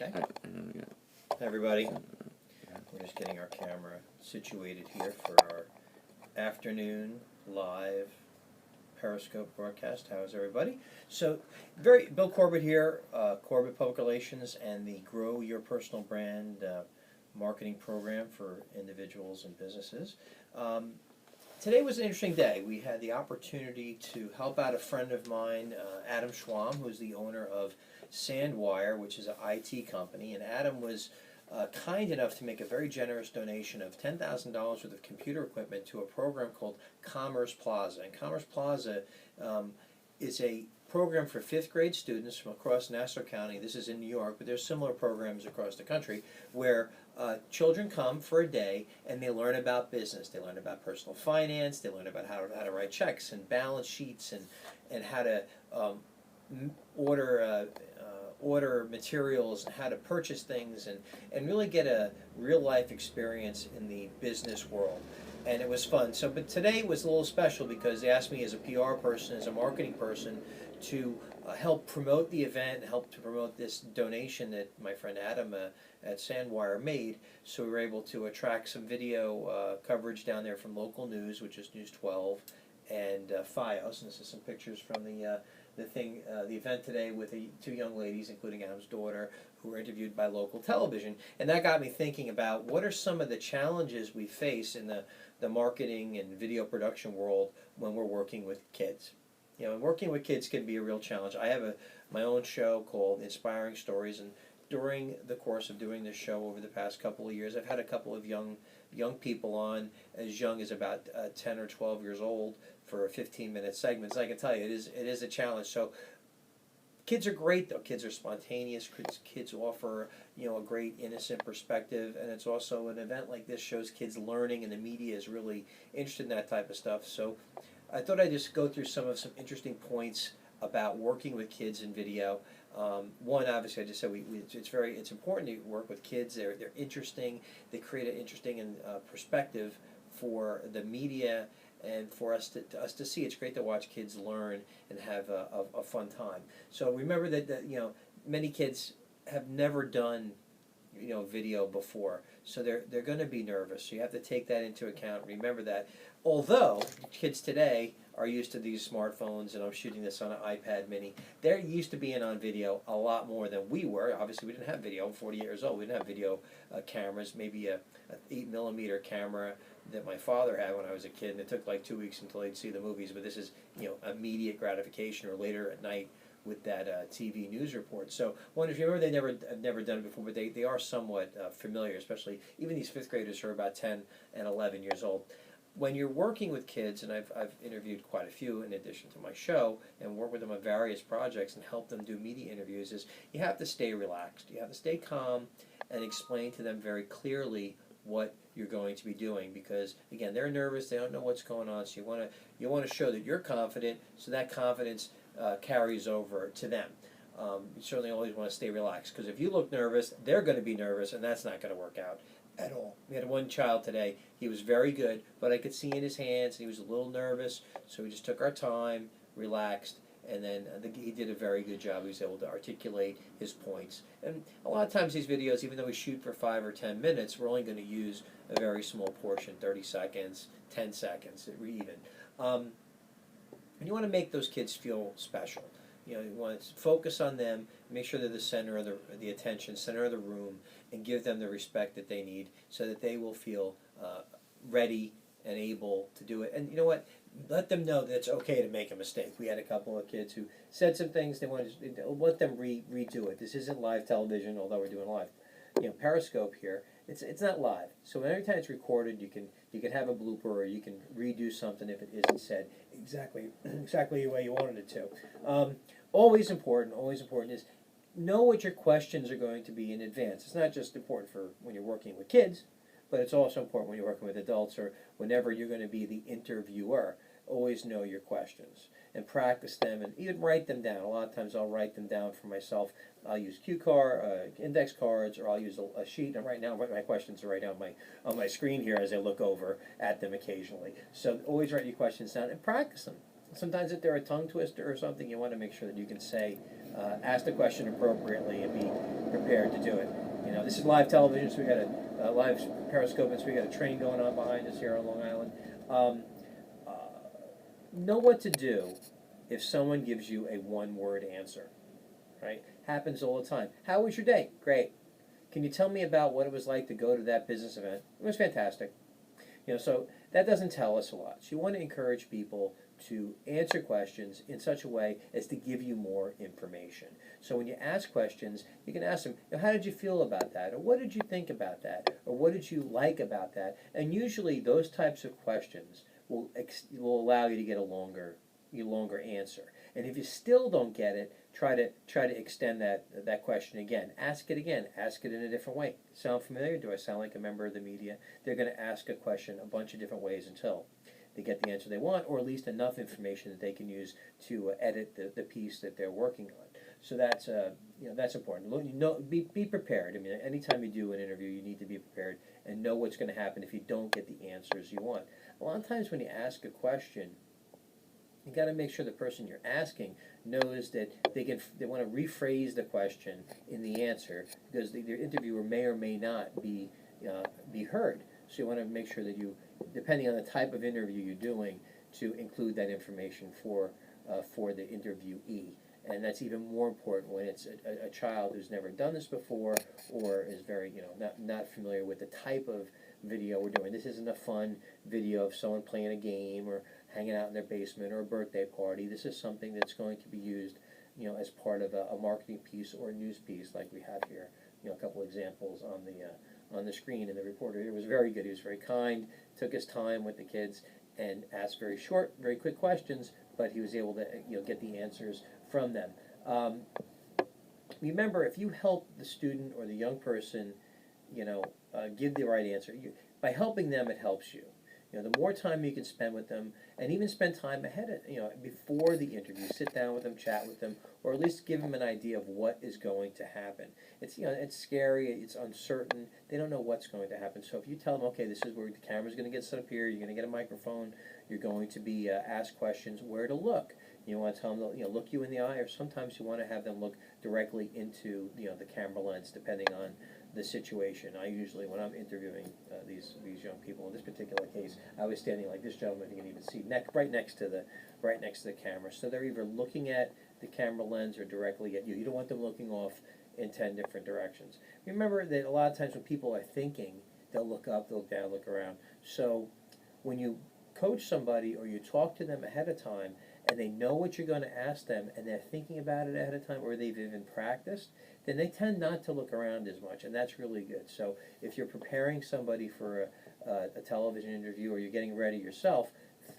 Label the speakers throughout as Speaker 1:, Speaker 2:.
Speaker 1: Okay. Hey everybody, we're just getting our camera situated here for our afternoon live Periscope broadcast. How is everybody? So, Bill Corbett here, Corbett Public Relations and the Grow Your Personal Brand marketing program for individuals and businesses. Today was an interesting day. We had the opportunity to help out a friend of mine, Adam Schwam, who's the owner of Sandwire, which is an IT company, and Adam was kind enough to make a very generous donation of $10,000 worth of computer equipment to a program called Commerce Plaza. And Commerce Plaza is a program for 5th grade students from across Nassau County. This is in New York, but there's similar programs across the country where children come for a day and they learn about business. They learn about personal finance. They learn about how to write checks and balance sheets and how to order materials and how to purchase things and really get a real life experience in the business world. And it was fun. So, but today was a little special because they asked me as a PR person, as a marketing person, to help promote the event, help to promote this donation that my friend Adam at Sandwire made. So we were able to attract some video coverage down there from local news, which is News 12, and FiOS. And this is some pictures from the event today with two young ladies, including Adam's daughter, who were interviewed by local television. And that got me thinking about what are some of the challenges we face in the marketing and video production world when we're working with kids. You know, and working with kids can be a real challenge. I have my own show called Inspiring Stories, and during the course of doing this show over the past couple of years, I've had a couple of young people on, as young as about 10 or 12 years old, for 15-minute segments. I can tell you, it is a challenge. So kids are great, though. Kids are spontaneous. Kids offer, a great innocent perspective, and it's also an event like this shows kids learning, and the media is really interested in that type of stuff. So I thought I'd just go through some interesting points about working with kids in video. One, obviously, I just said it's important to work with kids. They're interesting. They create an interesting perspective for the media and for us to see. It's great to watch kids learn and have a fun time. So remember that many kids have never done video before, so they're going to be nervous. So you have to take that into account. Remember that. Although kids today are used to these smartphones, and I'm shooting this on an iPad mini, they're used to being on video a lot more than we were. Obviously, we didn't have video. I'm 40 years old. We didn't have video cameras. Maybe a 8mm camera that my father had when I was a kid, and it took like 2 weeks until he'd see the movies. But this is immediate gratification, or later at night with that TV news report. So one, if you remember, have never done it before, but they are somewhat familiar, especially even these 5th graders who are about 10 and 11 years old. When you're working with kids, and I've interviewed quite a few in addition to my show, and work with them on various projects and help them do media interviews, is you have to stay relaxed. You have to stay calm and explain to them very clearly what you're going to be doing, because again, they're nervous, they don't know what's going on, so you want to show that you're confident, so that confidence carries over to them. You certainly always want to stay relaxed, because if you look nervous, they're going to be nervous, and that's not going to work out at all. We had one child today, he was very good, but I could see in his hands, and he was a little nervous, so we just took our time, relaxed, and then I think he did a very good job. He was able to articulate his points. And a lot of times these videos, even though we shoot for 5 or 10 minutes, we're only going to use a very small portion, 30 seconds, 10 seconds, even. And you want to make those kids feel special. You want to focus on them, make sure they're the center of the attention, center of the room, and give them the respect that they need so that they will feel ready and able to do it. And you know what? Let them know that it's okay to make a mistake. We had a couple of kids who said some things. They wanted to let them redo it. This isn't live television, although we're doing live. Periscope here. It's not live. So every time it's recorded, you can have a blooper, or you can redo something if it isn't said exactly the way you wanted it to. Always important is know what your questions are going to be in advance. It's not just important for when you're working with kids, but it's also important when you're working with adults, or whenever you're going to be the interviewer. Always know your questions and practice them, and even write them down. A lot of times I'll write them down for myself. I'll use index cards, or I'll use a sheet. And right now, my questions are right now on my screen here as I look over at them occasionally. So always write your questions down and practice them. Sometimes if they're a tongue twister or something, you want to make sure that you can say ask the question appropriately and be prepared to do it. This is live television, so we got a live Periscope, and so we got a train going on behind us here on Long Island. Uh, know what to do if someone gives you a one-word answer, right? Happens all the time. How was your day? Great. Can you tell me about what it was like to go to that business event? It was fantastic. So that doesn't tell us a lot. So you want to encourage people to answer questions in such a way as to give you more information. So when you ask questions, you can ask them, how did you feel about that? Or what did you think about that? Or what did you like about that? And usually those types of questions will allow you to get a longer answer. And if you still don't get it, try to extend that question again. Ask it again. Ask it in a different way. Sound familiar? Do I sound like a member of the media? They're going to ask a question a bunch of different ways until they get the answer they want, or at least enough information that they can use to edit the piece that they're working on. So that's that's important. Be prepared. I mean, anytime you do an interview, you need to be prepared and know what's going to happen if you don't get the answers you want. A lot of times when you ask a question, you got to make sure the person you're asking knows that they want to rephrase the question in the answer, because their interviewer may or may not be heard. So you want to make sure that you, depending on the type of interview you're doing, to include that information for the interviewee. And that's even more important when it's a child who's never done this before, or is very not familiar with the type of video we're doing. This isn't a fun video of someone playing a game or hanging out in their basement or a birthday party. This is something that's going to be used, as part of a marketing piece or a news piece, like we have here. A couple examples on the screen. And the reporter here was very good. He was very kind, took his time with the kids, and asked very short, very quick questions. But he was able to get the answers from them. Remember, if you help the student or the young person, give the right answer, by helping them, it helps you. The more time you can spend with them, and even spend time ahead of, before the interview, sit down with them, chat with them, or at least give them an idea of what is going to happen. It's it's scary, it's uncertain. They don't know what's going to happen. So if you tell them, okay, this is where the camera's going to get set up here, you're going to get a microphone, you're going to be asked questions, where to look. You want to tell them to look you in the eye, or sometimes you want to have them look directly into the camera lens, depending on the situation. I usually, when I'm interviewing these young people, in this particular case, I was standing like this gentleman. You can even see right next to the camera. So they're either looking at the camera lens or directly at you. You don't want them looking off in 10 different directions. Remember that a lot of times when people are thinking, they'll look up, they'll look down, look around. So when you coach somebody or you talk to them ahead of time, and they know what you're going to ask them, and they're thinking about it ahead of time, or they've even practiced, then they tend not to look around as much, and that's really good. So if you're preparing somebody for a television interview, or you're getting ready yourself,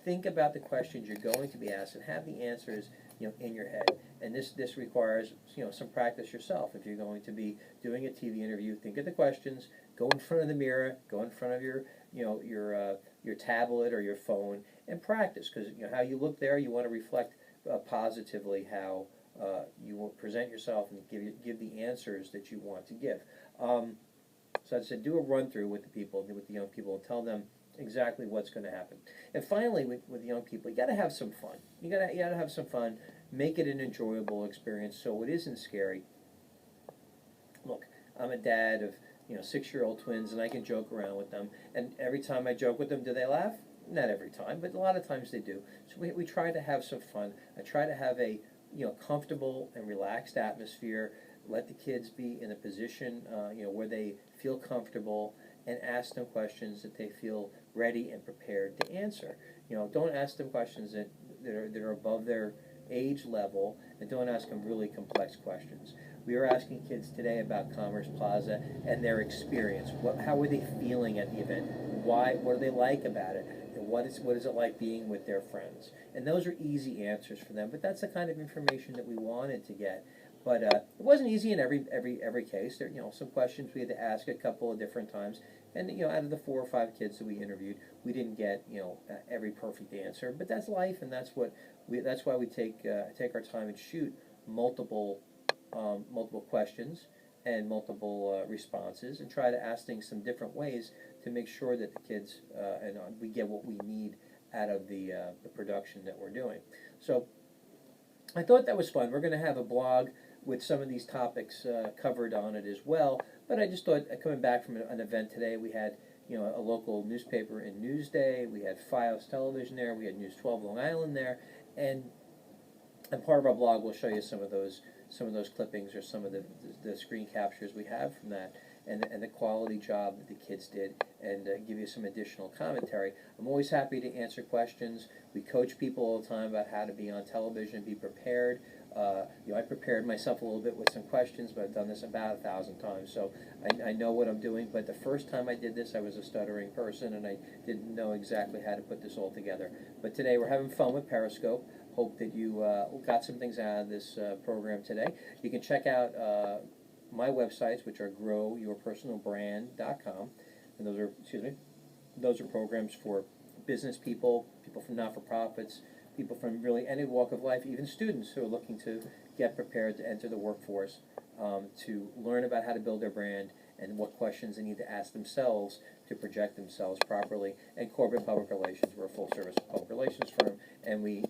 Speaker 1: think about the questions you're going to be asked and have the answers in your head. And this requires some practice yourself. If you're going to be doing a TV interview, think of the questions, go in front of the mirror, go in front of your tablet or your phone, and practice, because how you look there, you want to reflect positively how you will present yourself and give the answers that you want to give. So I said, do a run through with the young people, and tell them exactly what's going to happen. And finally, with young people, you got to have some fun. You got to have some fun. Make it an enjoyable experience so it isn't scary. Look, I'm a dad of 6-year-old twins, and I can joke around with them. And every time I joke with them, do they laugh? Not every time, but a lot of times they do. So we try to have some fun. I try to have a comfortable and relaxed atmosphere. Let the kids be in a position where they feel comfortable, and ask them questions that they feel ready and prepared to answer. Don't ask them questions that are above their age level, and don't ask them really complex questions. We were asking kids today about Commerce Plaza and their experience. How were they feeling at the event? What do they like about it? And what is it like being with their friends? And those are easy answers for them, but that's the kind of information that we wanted to get. But it wasn't easy in every case. There, some questions we had to ask a couple of different times, and out of the 4 or 5 kids that we interviewed, we didn't get every perfect answer. But that's life, and that's why we take our time and shoot multiple questions and multiple responses, and try to ask things some different ways to make sure that the kids and we get what we need out of the production that we're doing. So I thought that was fun. We're going to have a blog with some of these topics covered on it as well. But I just thought, coming back from an event today, we had a local newspaper in Newsday, we had FiOS Television there, we had News 12 Long Island there, and part of our blog will show you some of those clippings or some of the screen captures we have from that, and the quality job that the kids did, and give you some additional commentary. I'm always happy to answer questions. We coach people all the time about how to be on television, be prepared. I prepared myself a little bit with some questions, but I've done this about 1,000 times, so I know what I'm doing. But the first time I did this, I was a stuttering person, and I didn't know exactly how to put this all together. But today we're having fun with Periscope. Hope that you got some things out of this program today. You can check out my websites, which are growyourpersonalbrand.com, and those are programs for business people, people from not-for-profits, people from really any walk of life, even students who are looking to get prepared to enter the workforce, to learn about how to build their brand and what questions they need to ask themselves to project themselves properly. And Corbett Public Relations, we're a full-service public relations firm, and we,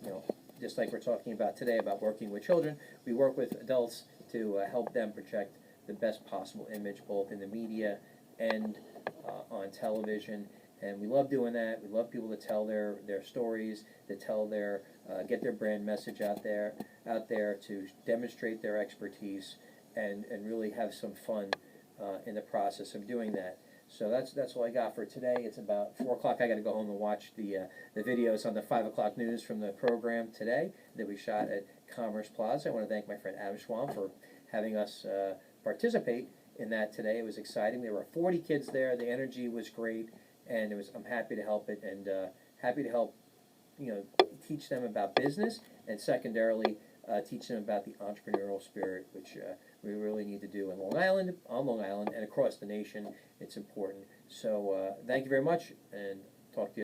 Speaker 1: just like we're talking about today about working with children, we work with adults to help them project the best possible image, both in the media and on television. And we love doing that. We love people to tell their stories, to tell get their brand message out there, to demonstrate their expertise, and really have some fun in the process of doing that. So that's all I got for today. It's about 4 o'clock. I got to go home and watch the videos on the 5 o'clock news from the program today that we shot at Commerce Plaza. I want to thank my friend Adam Schwam for having us participate in that today. It was exciting. There were 40 kids there. The energy was great, and I'm happy to help it, and happy to help teach them about business, and secondarily teach them about the entrepreneurial spirit, which we really need to do on Long Island, and across the nation. It's important. So thank you very much, and talk to you.